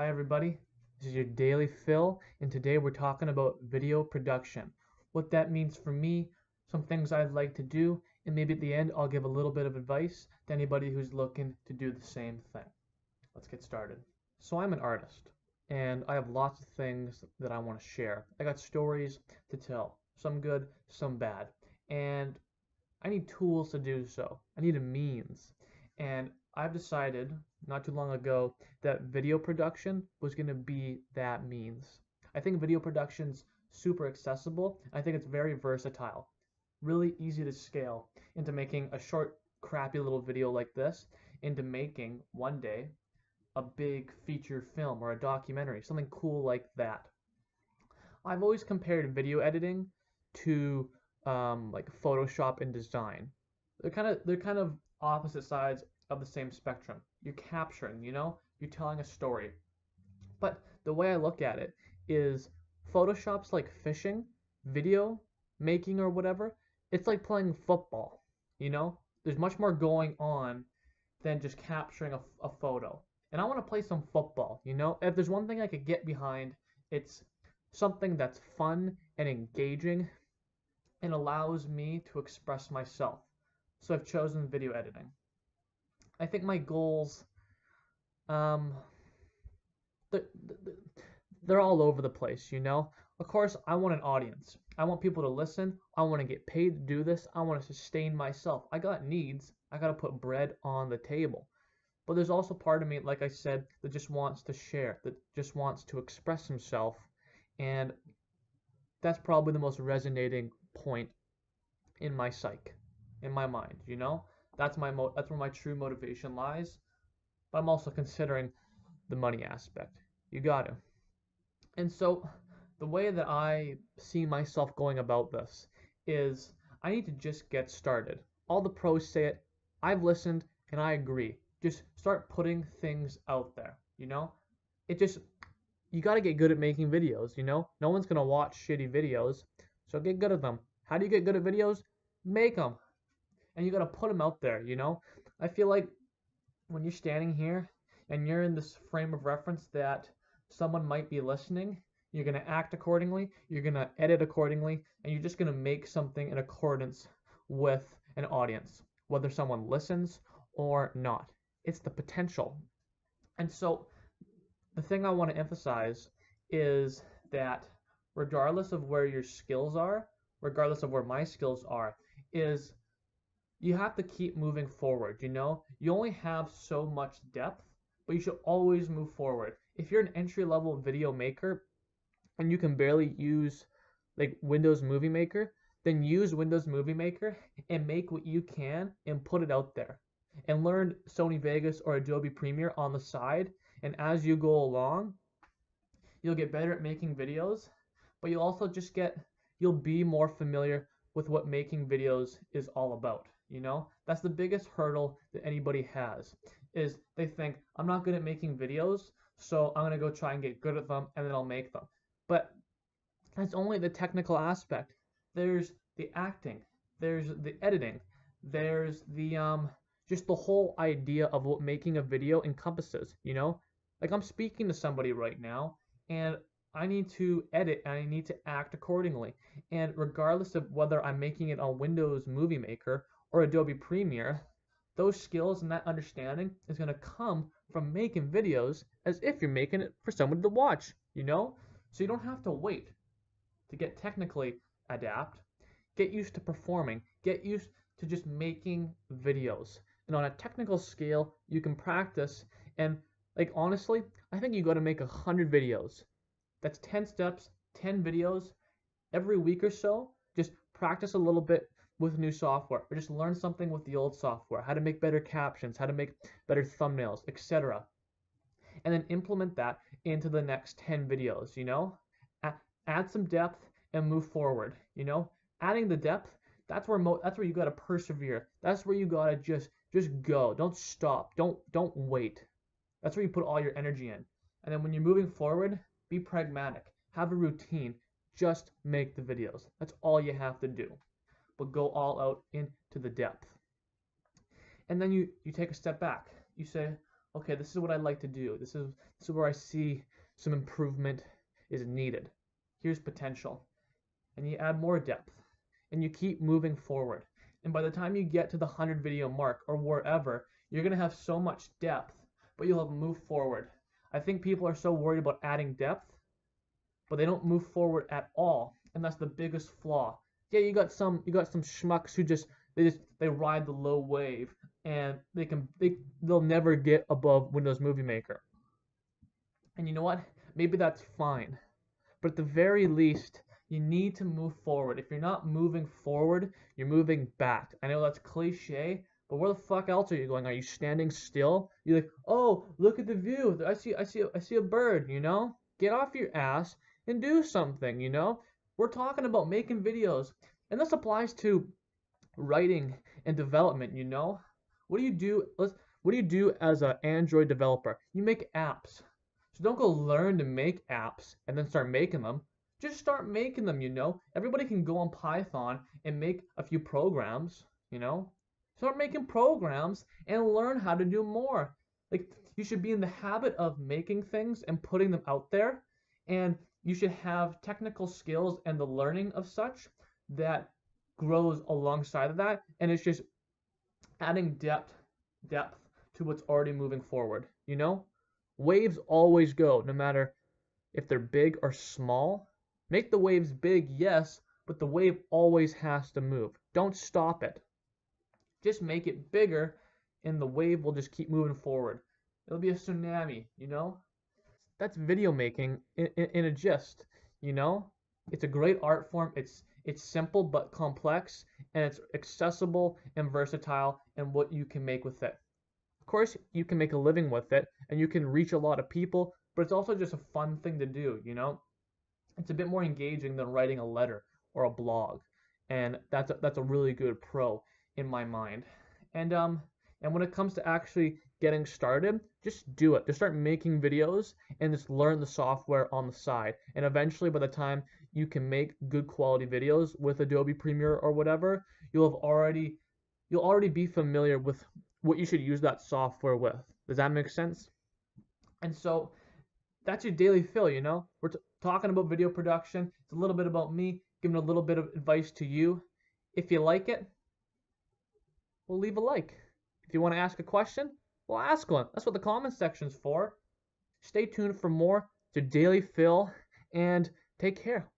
Hi everybody, this is your Daily Phil, and today we're talking about video production. What that means for me, some things I'd like to do, and maybe at the end I'll give a little bit of advice to anybody who's looking to do the same thing. Let's get started. So I'm an artist, and I have lots of things that I want to share. I got stories to tell, some good, some bad, and I need tools to do so. I need a means. And I've decided not too long ago that video production was going to be that means. I think video production's super accessible. I think it's very versatile, really easy to scale into making a short, crappy little video like this into making one day a big feature film or a documentary, something cool like that. I've always compared video editing to like Photoshop and design. They're kind of opposite sides of the same spectrum. You're capturing, you're telling a story. But the way I look at it is Photoshop's like fishing, video making or whatever. It's like playing football, you know? There's much more going on than just capturing a photo. And I want to play some football, you know? If there's one thing I could get behind, it's something that's fun and engaging and allows me to express myself. So I've chosen video editing. I think my goals, um, they're, they're all over the place, you know? Of course, I want an audience. I want people to listen. I want to get paid to do this. I want to sustain myself. I got needs. I got to put bread on the table. But there's also part of me, like I said, that just wants to share, that just wants to express himself. And that's probably the most resonating point in my psyche, in my mind, you know? That's where my true motivation lies. But I'm also considering the money aspect. You got to. And so the way that I see myself going about this is I need to just get started. All the pros say it. I've listened and I agree. Just start putting things out there, you know? It just you got to get good at making videos, you know? No one's going to watch shitty videos. So get good at them. How do you get good at videos? Make them. And you got to put them out there, you know? I feel like when you're standing here and you're in this frame of reference that someone might be listening, you're going to act accordingly, you're going to edit accordingly, and you're just going to make something in accordance with an audience, whether someone listens or not. It's the potential. And so the thing I want to emphasize is that regardless of where your skills are, regardless of where my skills are, is you have to keep moving forward, you know? You only have so much depth, but you should always move forward. If you're an entry-level video maker and you can barely use like Windows Movie Maker, then use Windows Movie Maker and make what you can and put it out there. And learn Sony Vegas or Adobe Premiere on the side, and as you go along, you'll get better at making videos, but you'll be more familiar with what making videos is all about, you know? That's the biggest hurdle that anybody has, is they think, I'm not good at making videos, so I'm going to go try and get good at them, and then I'll make them. But that's only the technical aspect. There's the acting, there's the editing, there's the just the whole idea of what making a video encompasses, you know? Like I'm speaking to somebody right now and I need to edit and I need to act accordingly. And regardless of whether I'm making it on Windows Movie Maker or Adobe Premiere, those skills and that understanding is going to come from making videos as if you're making it for someone to watch, you know? So you don't have to wait to get technically adapt. Get used to performing. Get used to just making videos. And on a technical scale, you can practice. And like honestly, I think you got to make 100 videos. That's 10 steps, 10 videos every week or so. Just practice a little bit with new software, or just learn something with the old software. How to make better captions, how to make better thumbnails, etc. And then implement that into the next 10 videos. You know, add some depth and move forward. You know, adding the depth, that's where you gotta persevere. That's where you gotta just go. Don't stop. Don't wait. That's where you put all your energy in. And then when you're moving forward, be pragmatic. Have a routine. Just make the videos. That's all you have to do. But go all out into the depth. And then you take a step back. You say, okay, this is what I'd like to do. This is where I see some improvement is needed. Here's potential. And you add more depth. And you keep moving forward. And by the time you get to the 100 video mark or wherever, you're going to have so much depth, but you'll have moved forward. I think people are so worried about adding depth, but they don't move forward at all, and that's the biggest flaw. Yeah, you got some schmucks who they ride the low wave, and they'll never get above Windows Movie Maker. And you know what? Maybe that's fine. But at the very least, you need to move forward. If you're not moving forward, you're moving back. I know that's cliche, but where the fuck else are you going? Are you standing still? You're like, oh, look at the view. I see a bird. You know, get off your ass and do something. You know, we're talking about making videos, and this applies to writing and development. You know, what do you do? What do you do as an Android developer? You make apps. So don't go learn to make apps and then start making them. Just start making them, you know. Everybody can go on Python and make a few programs, you know. Start making programs and learn how to do more. Like, you should be in the habit of making things and putting them out there, and you should have technical skills and the learning of such that grows alongside of that, and it's just adding depth to what's already moving forward, you know? Waves always go, no matter if they're big or small. Make the waves big, yes, but the wave always has to move. Don't stop it. Just make it bigger, and the wave will just keep moving forward. It'll be a tsunami, you know? That's video making in a gist, you know? It's a great art form. It's simple but complex, and it's accessible and versatile in what you can make with it. Of course, you can make a living with it, and you can reach a lot of people, but it's also just a fun thing to do, you know? It's a bit more engaging than writing a letter or a blog, and that's a really good pro in my mind. And when it comes to actually getting started, just do it. Just start making videos and just learn the software on the side. And eventually, by the time you can make good quality videos with Adobe Premiere or whatever, you'll already be familiar with what you should use that software with. Does that make sense? And so that's your daily fill, you know? We're talking about video production. It's a little bit about me, giving a little bit of advice to you. If you like it, well, leave a like. If you want to ask a question, well, ask one. That's what the comment section's for. Stay tuned for more. It's your daily fill, and take care.